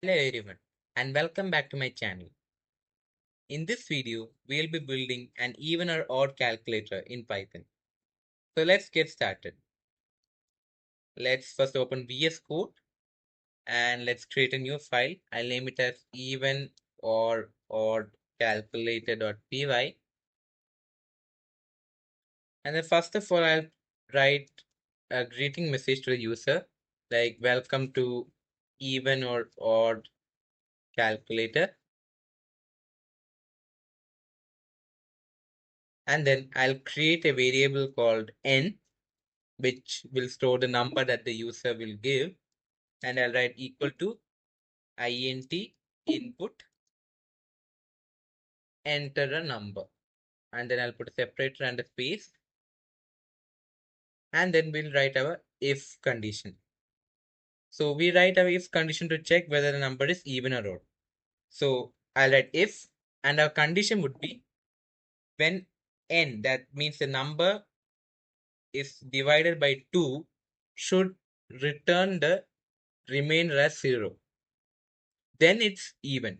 Hello everyone and welcome back to my channel. In this video, we'll be building an even or odd calculator in Python. So let's get started. Let's first open VS Code and let's create a new file. I'll name it as even or odd calculator.py. And then first of all, I'll write a greeting message to the user like welcome to even or odd calculator. And then I'll create a variable called n, which will store the number that the user will give, and I'll write equal to int input, enter a number, and then I'll put a separator and a space, and then we'll write our if condition. So we write our if condition to check whether the number is even or odd. So I'll write if, and our condition would be when n, that means the number is divided by 2, should return the remainder as 0. Then it's even.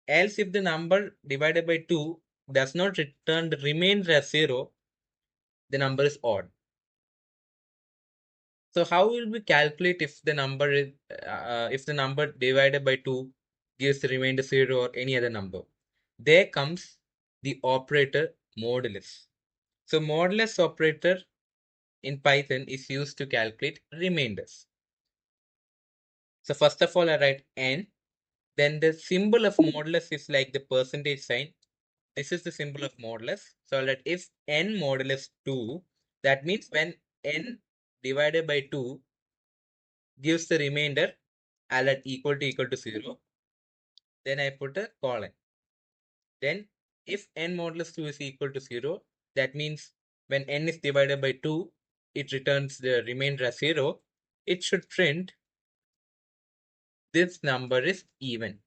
Else, if the number divided by 2 does not return the remainder as 0, the number is odd. So how will we calculate if the number is if the number divided by 2 gives the remainder 0 or any other number? There comes the operator modulus. So modulus operator in Python is used to calculate remainders. So first of all, I write n. Then the symbol of modulus is like the percentage sign. This is the symbol of modulus. So that if n modulus 2, that means when n divided by 2 gives the remainder, I'll add equal to 0. Then I put a colon. Then if n modulus 2 is equal to 0, that means when n is divided by 2, it returns the remainder as 0. It should print this number is even.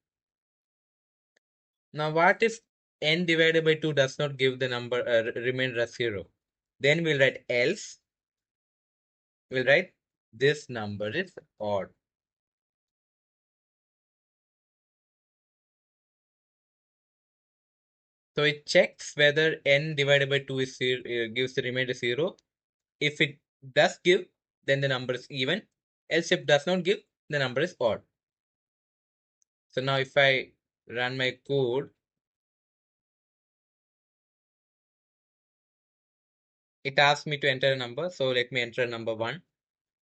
Now what if n divided by 2 does not give the number remainder as 0? Then we'll write else. We'll write this number is odd. So it checks whether n divided by 2 is 0, gives the remainder 0. If it does give, then the number is even. Else if it does not give, the number is odd. So now if I run my code, it asks me to enter a number. So let me enter number 1.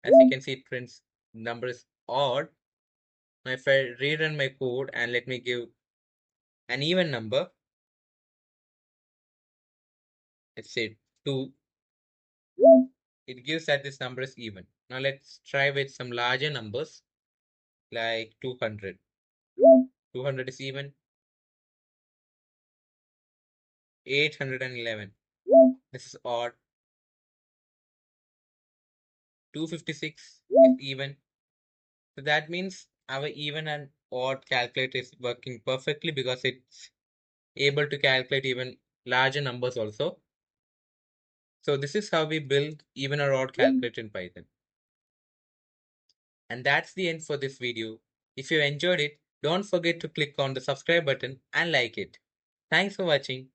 As you can see, it prints number is odd. Now if I rerun my code and let me give an even number, let's say 2, it gives that this number is even. Now let's try with some larger numbers like 200. 200 is even. 811. This is odd. 256 is even. So that means our even and odd calculator is working perfectly because it's able to calculate even larger numbers also. So this is how we build even or odd calculator in Python. And that's the end for this video. If you enjoyed it, don't forget to click on the subscribe button and like it. Thanks for watching.